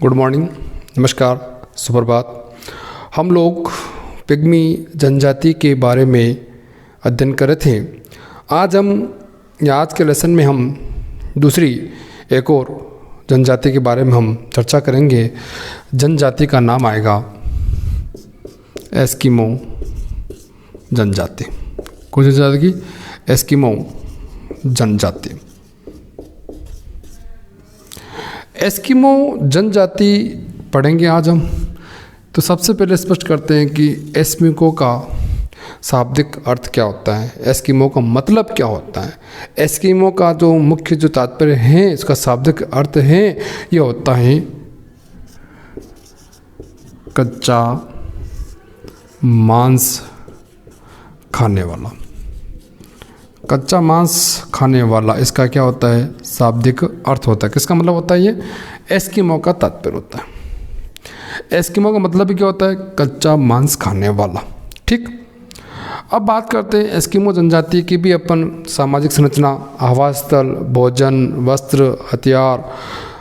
Good morning, नमस्कार, सुप्रभात। हम लोग पिग्मी जनजाति के बारे में अध्ययन कर रहे थे। आज के लेसन में हम दूसरी एक और जनजाति के बारे में हम चर्चा करेंगे। जनजाति का नाम आएगा एस्किमो जनजाति। कौन सी जनजाति की? एस्किमो जनजाति। एस्किमो जनजाति पढ़ेंगे आज हम। तो सबसे पहले स्पष्ट करते हैं कि एस्किमो का शाब्दिक अर्थ क्या होता है, एस्किमो का मतलब क्या होता है। एस्किमो का जो मुख्य जो तात्पर्य है, इसका शाब्दिक अर्थ है, यह होता है कच्चा मांस खाने वाला। कच्चा मांस खाने वाला, इसका क्या होता है? शाब्दिक अर्थ होता है। किसका मतलब होता है? ये एस्किमो का तात्पर्य होता है। एस्किमो का मतलब भी क्या होता है? कच्चा मांस खाने वाला। ठीक, अब बात करते हैं एस्किमो जनजाति की भी अपन सामाजिक संरचना, आवास स्थल, भोजन, वस्त्र, हथियार,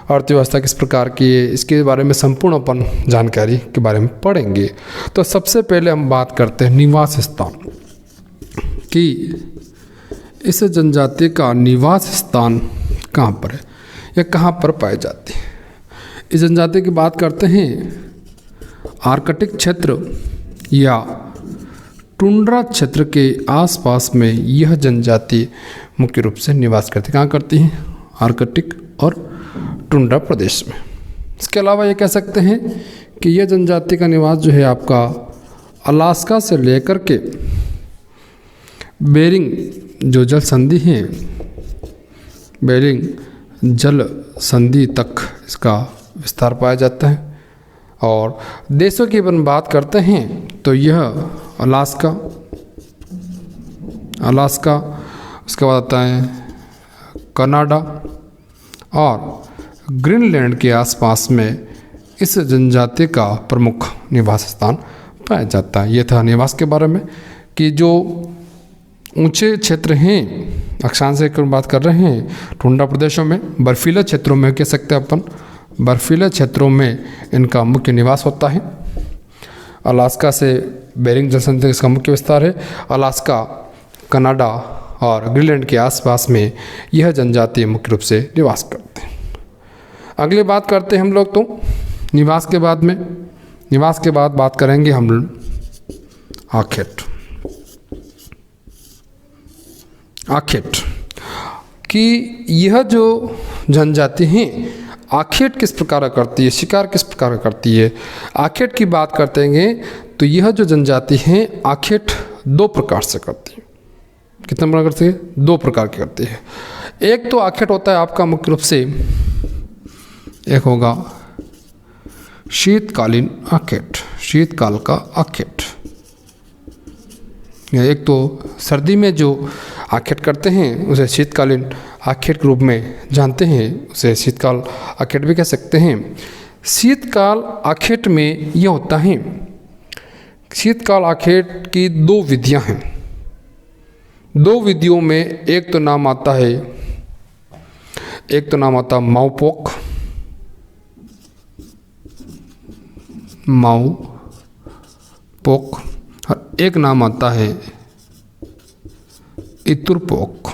अर्थव्यवस्था किस प्रकार की है, इसके बारे में संपूर्ण अपन जानकारी के बारे में पढ़ेंगे। तो सबसे पहले हम बात करते हैं निवास स्थान की। इस जनजाति का निवास स्थान कहाँ पर है या कहाँ पर पाई जाती है? इस जनजाति की बात करते हैं आर्कटिक क्षेत्र या टुंड्रा क्षेत्र के आसपास में यह जनजाति मुख्य रूप से निवास करती है। कहाँ करती है? आर्कटिक और टुंड्रा प्रदेश में। इसके अलावा ये कह सकते हैं कि यह जनजाति का निवास जो है आपका अलास्का से लेकर के बेरिंग जो जल संधि है, बेरिंग जल संधि तक इसका विस्तार पाया जाता है। और देशों की अपन बात करते हैं तो यह अलास्का, उसके बाद आता है कनाडा और ग्रीनलैंड के आसपास में इस जनजाति का प्रमुख निवास स्थान पाया जाता है। यह था निवास के बारे में कि जो ऊंचे क्षेत्र हैं, अक्षांश की बात कर रहे हैं, टुंड्रा प्रदेशों में, बर्फीले क्षेत्रों में कह सकते हैं अपन, बर्फीले क्षेत्रों में इनका मुख्य निवास होता है। अलास्का से बेरिंग जलसंधि तक इसका मुख्य विस्तार है। अलास्का, कनाडा और ग्रीनलैंड के आसपास में यह जनजाति मुख्य रूप से निवास करते हैं। अगली बात करते हैं हम लोग तो निवास के बाद बात करेंगे हम आखेट कि यह जो जनजाति है आखेट किस प्रकार करती है, शिकार किस प्रकार करती है। आखेट की बात करते हैं तो यह जो जनजाति है आखेट दो प्रकार से करती है। कितने प्रकार करती है? दो प्रकार की करती है। एक तो आखेट होता है आपका मुख्य रूप से, एक होगा शीतकालीन आखेट, शीतकाल का आखेट। एक तो सर्दी में जो आखेट करते हैं उसे शीतकालीन आखेट के रूप में जानते हैं, उसे शीतकाल आखेट भी कह सकते हैं। शीतकाल आखेट में यह होता है, शीतकाल आखेट की दो विधियां हैं। दो विधियों में एक तो नाम आता माउपोक, और एक नाम आता है इतुरपोक।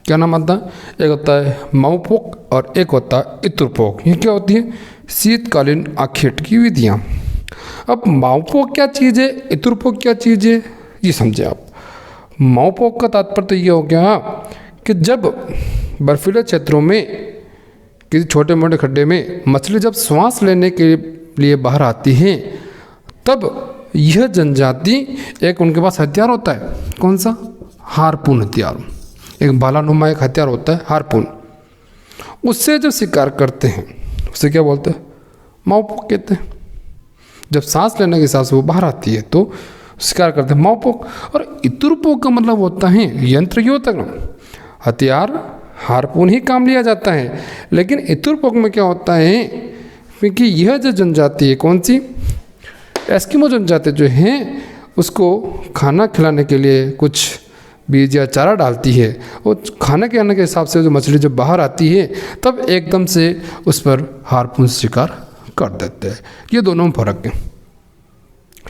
क्या नाम आता है? एक होता है माउपोक और एक होता है इतुरपोक। ये क्या होती है? शीतकालीन आखेट की विधियाँ। अब माउपोक क्या चीज़ है, इतुरपोक क्या चीज़ है, ये समझे आप। माउपोक का तात्पर्य तो ये हो गया कि जब बर्फीले क्षेत्रों में किसी छोटे मोटे खड्डे में मछली जब श्वास लेने के लिए बाहर आती है, तब यह जनजाति एक उनके पास हथियार होता है। कौन सा? हारपून हथियार। एक भालानुमा एक हथियार होता है हारपून। उससे जो शिकार करते हैं उसे क्या बोलते हैं? माउपोक कहते हैं। जब सांस लेने के हिसाब से वो बाहर आती है तो शिकार करते हैं माउपोक। और इतुरपोक का मतलब होता है यंत्रयोतक। हथियार हारपून ही काम लिया जाता है, लेकिन इतुरपोक में क्या होता है, क्योंकि यह जो जनजाति है, कौन सी? एस्किमो जनजाति जो है, उसको खाना खिलाने के लिए कुछ बीज या चारा डालती है, वो खाने के आने के हिसाब से जो मछली जब बाहर आती है तब एकदम से उस पर हार्पून से शिकार कर देते हैं। ये दोनों में फर्क है,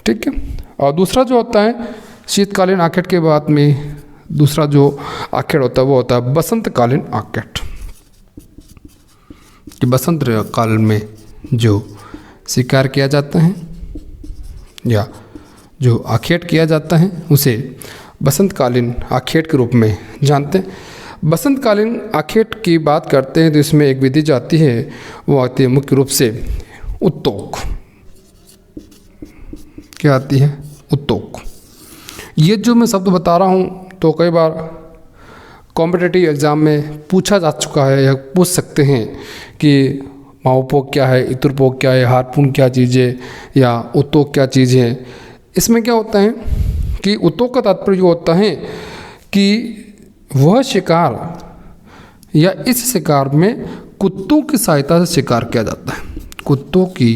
ठीक है। और दूसरा जो होता है शीतकालीन आखेट के बाद में दूसरा जो आखेट होता है वो होता है बसंतकालीन आखेट। कि बसंत काल में जो शिकार किया जाता है या जो आखेट किया जाता है उसे बसंतकालीन आखेट के रूप में जानते हैं। बसंतकालीन आखेट की बात करते हैं तो इसमें एक विधि जो आती है वो आती है मुख्य रूप से उत्तोक। क्या आती है? उत्तोक। ये जो मैं शब्द बता रहा हूँ तो कई बार कॉम्पिटिटिव एग्ज़ाम में पूछा जा चुका है या पूछ सकते हैं कि माओपोक क्या है, इतुरपोक क्या है, हार्पून क्या चीज़ है या उत्तोक क्या चीज़ है। इसमें क्या होता है कि उत्तोक का तात्पर्य होता है कि वह शिकार या इस शिकार में कुत्तों की सहायता से शिकार किया जाता है। कुत्तों की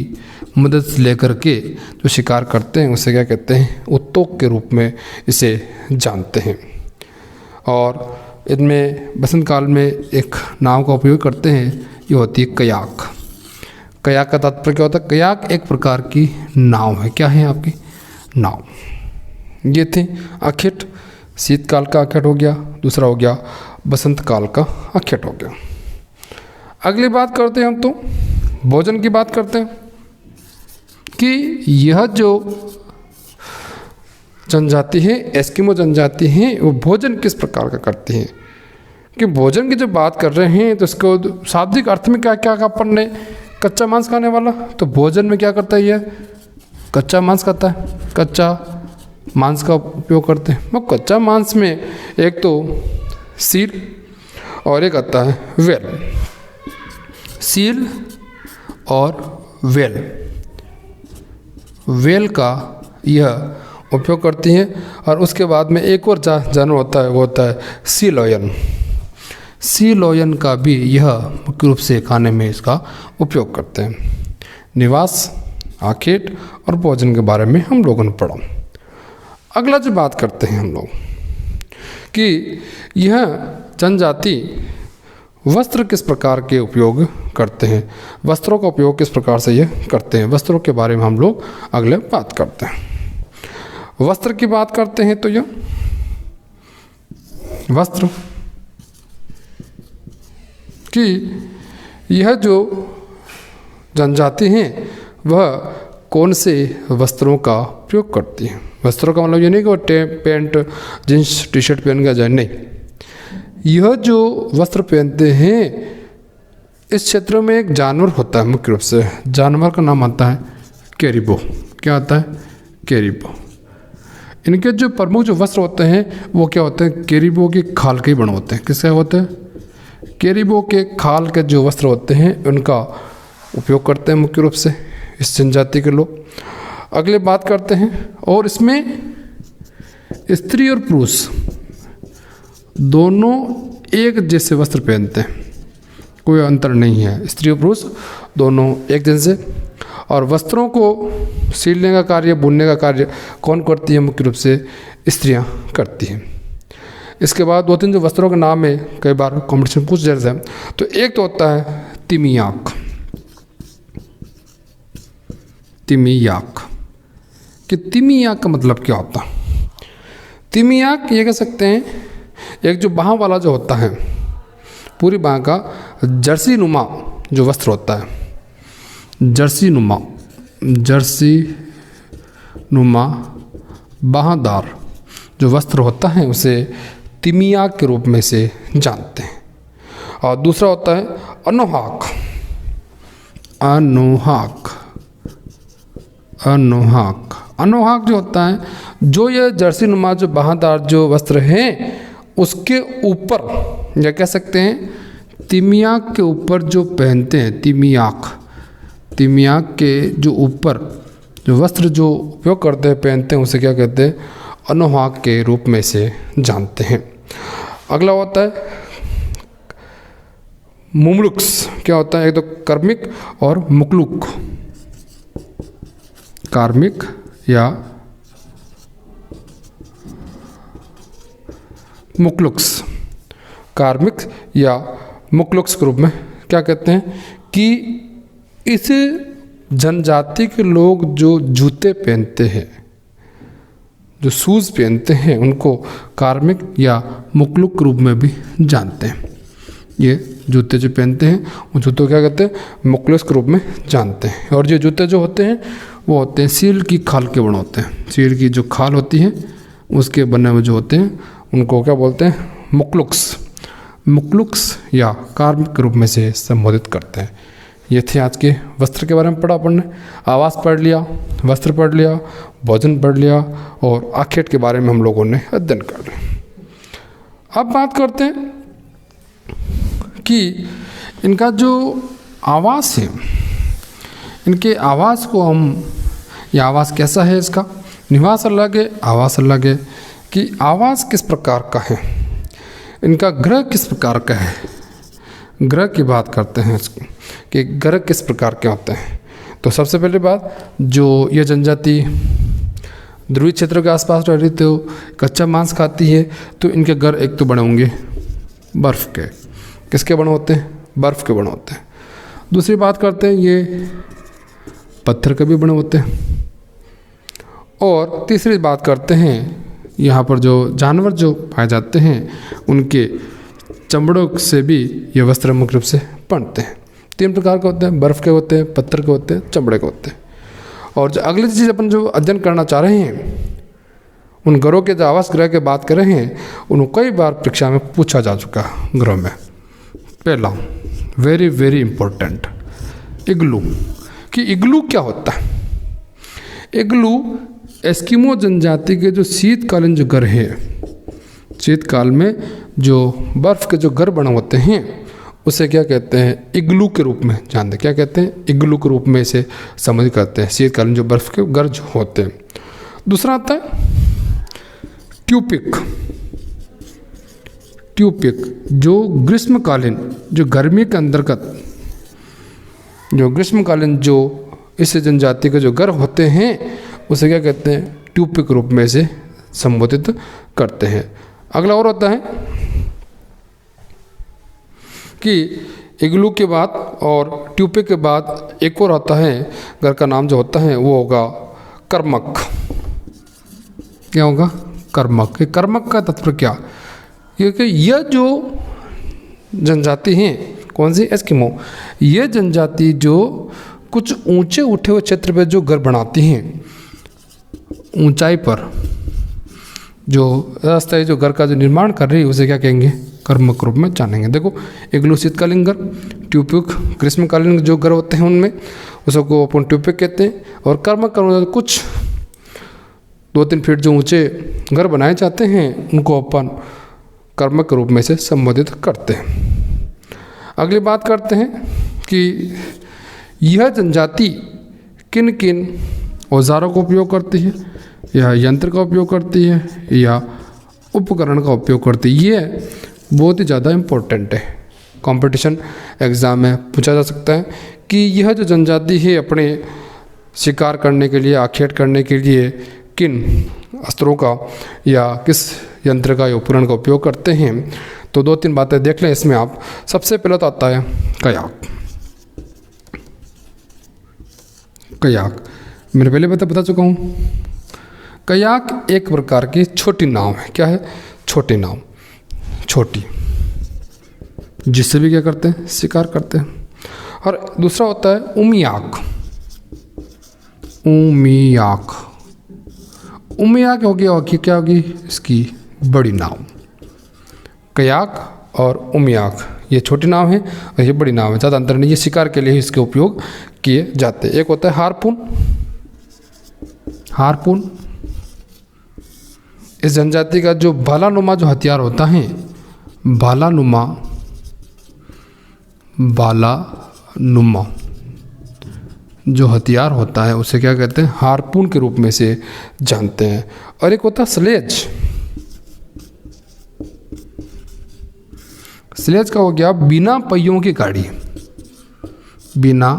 मदद लेकर के जो शिकार करते हैं उसे क्या कहते हैं? उत्तोक के रूप में इसे जानते हैं। और इनमें बसंत काल में एक नाव का उपयोग करते हैं, ये होती है कयाक। कयाक का तात्पर्य क्या होता है? कयाक एक प्रकार की नाव है। क्या है आपकी? नाव। ये थे आखेट। शीतकाल का आखेट हो गया, दूसरा हो गया बसंत काल का आखेट हो गया। अगली बात करते हैं हम तो भोजन की बात करते हैं कि यह जो जनजाति है, एस्किमो जनजाति है, वो भोजन किस प्रकार का करती है। कि भोजन की जब बात कर रहे हैं तो इसको शाब्दिक अर्थ में क्या क्या अपन ने कच्चा मांस खाने वाला, तो भोजन में क्या करता है? ये कच्चा मांस खाता है, कच्चा मांस का उपयोग करते हैं। वो कच्चा मांस में एक तो सील और एक आता है वेल। सील और वेल का यह उपयोग करती हैं। और उसके बाद में एक और जानवर होता है, वो होता है सी लॉयन। सी लॉयन का भी यह मुख्य रूप से खाने में इसका उपयोग करते हैं। निवास, आखेट और भोजन के बारे में हम लोगों ने पढ़ा। अगला जो बात करते हैं हम लोग कि यह जनजाति वस्त्र किस प्रकार के उपयोग करते हैं, वस्त्रों का उपयोग किस प्रकार से ये करते हैं, वस्त्रों के बारे में हम लोग अगले बात करते हैं। वस्त्र की बात करते हैं तो यह वस्त्र कि यह जो जनजाति हैं वह कौन से वस्त्रों का उपयोग करती हैं। वस्त्रों का मतलब ये नहीं कि वो पैंट जींस टी शर्ट पहन के जाए, नहीं। यह जो वस्त्र पहनते हैं इस क्षेत्र में एक जानवर होता है मुख्य रूप से। जानवर का नाम आता है कैरिबो। क्या आता है? कैरिबो। इनके जो प्रमुख जो वस्त्र होते हैं वो क्या होते हैं? कैरिबो के खाल के ही बने होते हैं। किसके होते हैं? कैरिबो के खाल के जो वस्त्र होते हैं उनका उपयोग करते हैं मुख्य रूप से इस जनजाति के लोग। अगले बात करते हैं और इसमें स्त्री और पुरुष दोनों एक जैसे वस्त्र पहनते हैं, कोई अंतर नहीं है। स्त्री और पुरुष दोनों एक जैसे। और वस्त्रों को सीलने का कार्य, बुनने का कार्य कौन करती है? मुख्य रूप से स्त्रियां करती हैं। इसके बाद दो तीन जो वस्त्रों के नाम है, कई बार कॉम्पिटिशन पूछ जाते हैं। तो एक तो होता है तिमियाक। तिमियाक कि तिमियाक का मतलब क्या होता है? तिमियाक ये कह सकते हैं एक जो बाह वाला जो होता है, पूरी बाह का जर्सी नुमा जो वस्त्र होता है, जर्सी नुमा बाहदार जो वस्त्र होता है उसे तिमियाक के रूप में से जानते हैं। और दूसरा होता है अनोहाक। अनोहाक जो होता है, जो ये जर्सी नुमा जो बाहदार जो वस्त्र हैं उसके ऊपर या कह सकते हैं तिमियाक के ऊपर जो पहनते हैं, तिमियाक के जो ऊपर जो वस्त्र जो उपयोग करते हैं, पहनते हैं, उसे क्या कहते हैं? अनोहाक के रूप में से जानते हैं। अगला होता है मुमलुक्स। क्या होता है? एक तो कार्मिक और मुकलुक। कार्मिक या मुक्लुक्स, कार्मिक या मुक्लुक्स के रूप में क्या कहते हैं कि इस जनजाति के लोग जो जूते पहनते हैं, जो शूज़ पहनते हैं, उनको कार्मिक या मुक्लुक के रूप में भी जानते हैं। ये जूते जो पहनते हैं वो जूतों क्या कहते हैं, मुक्लुक के रूप में जानते हैं। और ये जूते जो होते हैं वो होते हैं सील की खाल के बने होते हैं। सील की जो खाल होती है उसके बने हुए जो होते हैं उनको क्या बोलते हैं, मुक्लुक्स। मुक्लुक्स या कार्मिक के रूप में से संबोधित करते हैं। ये थे आज के वस्त्र के बारे में पढ़ा अपन ने। आवास पढ़ लिया, वस्त्र पढ़ लिया, भोजन पढ़ लिया और आखेट के बारे में हम लोगों ने अध्ययन कर लिया। अब बात करते हैं कि इनका जो आवास है, इनके आवास को हम, ये आवास कैसा है, इसका निवास अलग है, आवास अलग है, कि आवास किस प्रकार का है, इनका ग्रह किस प्रकार का है। ग्रह की बात करते हैं इसको कि ग्रह किस प्रकार के होते हैं। तो सबसे पहले बात, जो ये जनजाति ध्रुवीय क्षेत्रों के आसपास रह रही तो कच्चा मांस खाती है, तो इनके घर एक तो बने होंगे बर्फ़ के। किसके बने होते हैं, बर्फ़ के बने होते हैं। दूसरी बात करते हैं, ये पत्थर के भी बने होते हैं। और तीसरी बात करते हैं, यहाँ पर जो जानवर जो पाए जाते हैं उनके चमड़ों से भी ये वस्त्र मुख्य रूप से बनते हैं। 3 प्रकार के होते हैं, बर्फ़ के होते हैं, पत्थर के होते हैं, चमड़े के होते हैं। और जो अगली चीज़ अपन जो अध्ययन करना चाह रहे हैं, उन ग्रहों के जो आवास ग्रह की बात कर रहे हैं, उनको कई बार परीक्षा में पूछा जा चुका है ग्रहों में। पहला वेरी वेरी इम्पोर्टेंट, इग्लू। कि इग्लू क्या होता है। इग्लू एस्किमो जनजाति के जो शीतकालीन जो घर है, शीतकाल में जो बर्फ़ के जो घर बने होते हैं उसे क्या कहते हैं, इग्लू के रूप में जानते हैं। क्या कहते हैं, इग्लू के रूप में इसे समझ करते हैं, शीतकालीन जो बर्फ़ के घर जो होते हैं। दूसरा आता है ट्यूपिक। ट्यूपिक जो ग्रीष्मकालीन, जो गर्मी के अंतर्गत, जो ग्रीष्मकालीन जो इस जनजाति के जो घर होते हैं उसे क्या कहते हैं, ट्यूपिक रूप में से संबोधित करते हैं। अगला और होता है कि इग्लू के बाद और ट्यूपिक के बाद एक और आता है घर का नाम जो होता है वो होगा कर्मक। क्या होगा, कर्मक। कर्मक का तात्पर्य क्या, क्योंकि यह जो जनजाति हैं, कौन सी, एस्किमो, ये जनजाति जो कुछ ऊंचे उठे हुए क्षेत्र पर जो घर बनाती हैं, ऊंचाई पर जो अस्थायी जो घर का जो निर्माण कर रही है उसे क्या कहेंगे, कर्मक रूप में जानेंगे। देखो, इग्लू शीतकालीन घर, ट्यूपिक ग्रीष्मकालीन जो घर होते हैं उनमें उसको अपन ट्यूपिक कहते हैं। और कर्मक कुछ 2-3 फीट जो ऊंचे घर बनाए जाते हैं उनको अपन कर्मक के रूप में से संबोधित करते हैं। अगली बात करते हैं कि यह जनजाति किन किन औजारों का उपयोग करती है, या यंत्र का उपयोग करती है, या उपकरण का उपयोग करती है। ये बहुत ही ज़्यादा इम्पोर्टेंट है, कंपटीशन एग्ज़ाम में पूछा जा सकता है कि यह जो जनजाति है अपने शिकार करने के लिए, आखेट करने के लिए किन अस्त्रों का या किस यंत्र का या उपकरण का उपयोग करते हैं। तो 2-3 बातें देख लें इसमें आप। सबसे पहले तो आता है कयाक। कयाक मैंने पहले बता चुका हूँ। कयाक एक प्रकार की छोटी नाव है। क्या है, छोटी नाव, छोटी, जिससे भी क्या करते हैं, शिकार करते हैं। और दूसरा होता है उमियाक। उमियाक, उमियाक होगी, और क्या होगी, इसकी बड़ी नाव। कयाक और उमियाक ये छोटी नाव है और ये बड़ी नाव है, ज़्यादा अंतर नहीं, ये शिकार के लिए ही इसके उपयोग किए जाते हैं। एक होता है हारपून। हारपून इस जनजाति का जो भालानुमा जो हथियार होता है, भालानुमा जो हथियार होता है उसे क्या कहते हैं, हारपून के रूप में से जानते हैं। और एक होता है स्लेज। स्लेज का हो गया बिना पहियों की गाड़ी। बिना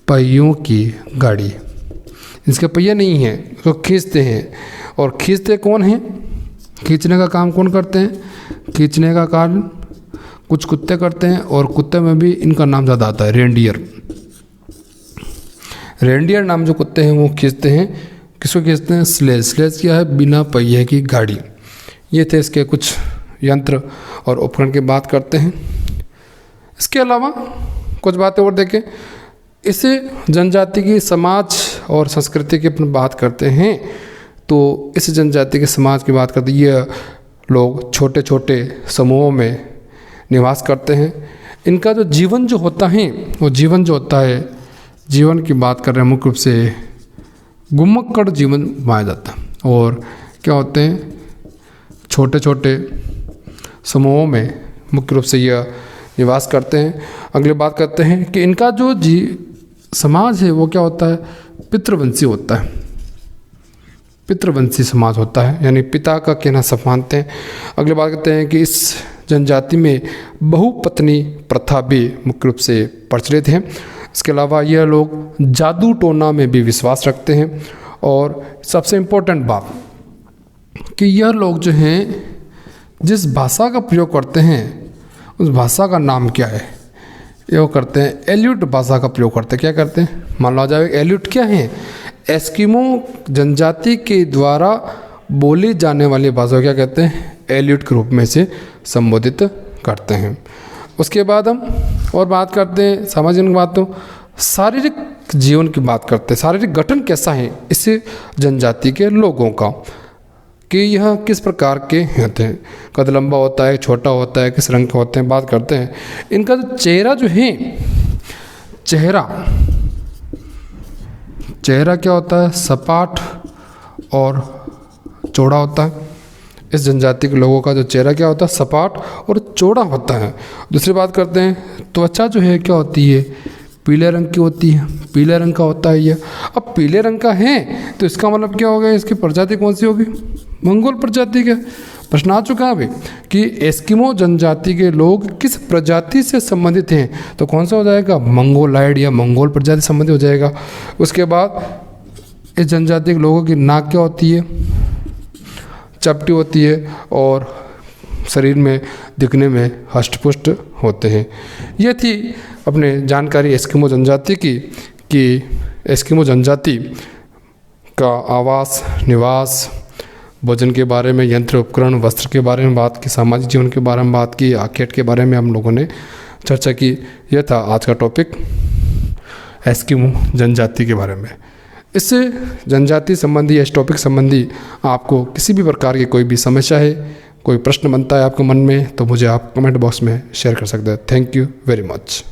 पहियों की गाड़ी, इसके पहिए नहीं हैं, तो खींचते हैं। और खींचते कौन हैं, खींचने का काम कौन करते हैं? खींचने का काम कुछ कुत्ते करते हैं, और कुत्ते में भी इनका नाम ज़्यादा आता है, रेंडियर। रेंडियर नाम जो कुत्ते हैं वो खींचते हैं, किसको खींचते हैं? स्लेज। स्लेज क्या है? बिना पहिए की गाड़ी। ये थे इसके कुछ यंत्र और उपकरण की बात करते हैं। इसके अलावा कुछ बातें और देखें। इसे जनजाति की समाज और संस्कृति की अपन बात करते हैं, तो इस जनजाति के समाज की बात करते हैं, ये लोग छोटे छोटे समूहों में निवास करते हैं। इनका जो जीवन जो होता है, वो जीवन जो होता है, जीवन की बात कर रहे हैं, मुख्य रूप से गुम्मक्कड़ जीवन माना जाता है। और क्या होते हैं? छोटे छोटे समूहों में मुख्य रूप से यह निवास करते हैं। अगली बात करते हैं कि इनका जो समाज है वो क्या होता है? पितृवंशी होता है। पितृवंशी समाज होता है, यानी पिता का कहना सब मानते हैं। अगली बात करते हैं कि इस जनजाति में बहुपत्नी प्रथा भी मुख्य रूप से प्रचलित है। इसके अलावा यह लोग जादू टोना में भी विश्वास रखते हैं। और सबसे इम्पोर्टेंट बात कि यह लोग जो हैं जिस भाषा का प्रयोग करते हैं उस भाषा का नाम क्या है? ये वो करते हैं एल्यूट भाषा का प्रयोग करते हैं। क्या करते हैं? मान लो जाए एल्यूट क्या है? एस्किमो जनजाति के द्वारा बोली जाने वाली भाषा क्या कहते हैं? एल्यूट के रूप में से संबोधित करते हैं। उसके बाद हम और बात करते हैं सामाजिक बातों, शारीरिक जीवन की बात करते हैं। शारीरिक गठन कैसा है इस जनजाति के लोगों का, कि यह किस प्रकार के होते हैं? कद लंबा होता है, छोटा होता है, किस रंग के होते हैं, बात करते हैं। इनका जो चेहरा जो है, चेहरा क्या होता है? सपाट और चौड़ा होता है। इस जनजाति के लोगों का जो चेहरा क्या होता है? सपाट और चौड़ा होता है। दूसरी बात करते हैं, त्वचा जो है क्या होती है? पीले रंग की होती है। पीले रंग का होता है ये। अब पीले रंग का है तो इसका मतलब क्या हो गया? इसकी प्रजाति कौन सी होगी? मंगोल प्रजाति का प्रश्न आ चुका है अभी कि एस्किमो जनजाति के लोग किस प्रजाति से संबंधित हैं, तो कौन सा हो जाएगा? मंगोलाइड या मंगोल प्रजाति संबंधित हो जाएगा। उसके बाद इस जनजाति के लोगों की नाक क्या होती है? चपटी होती है, और शरीर में दिखने में हष्टपुष्ट होते हैं। ये थी अपने जानकारी एस्किमो जनजाति की, कि एस्किमो जनजाति का आवास, निवास, भोजन के बारे में, यंत्र उपकरण, वस्त्र के बारे में बात की, सामाजिक जीवन के बारे में बात की, आखेट के बारे में हम लोगों ने चर्चा की। यह था आज का टॉपिक एस्किमो जनजाति के बारे में। इससे जनजाति संबंधी, इस टॉपिक संबंधी आपको किसी भी प्रकार की कोई भी समस्या है, कोई प्रश्न बनता है आपके मन में, तो मुझे आप कमेंट बॉक्स में शेयर कर सकते हैं। Thank you very much.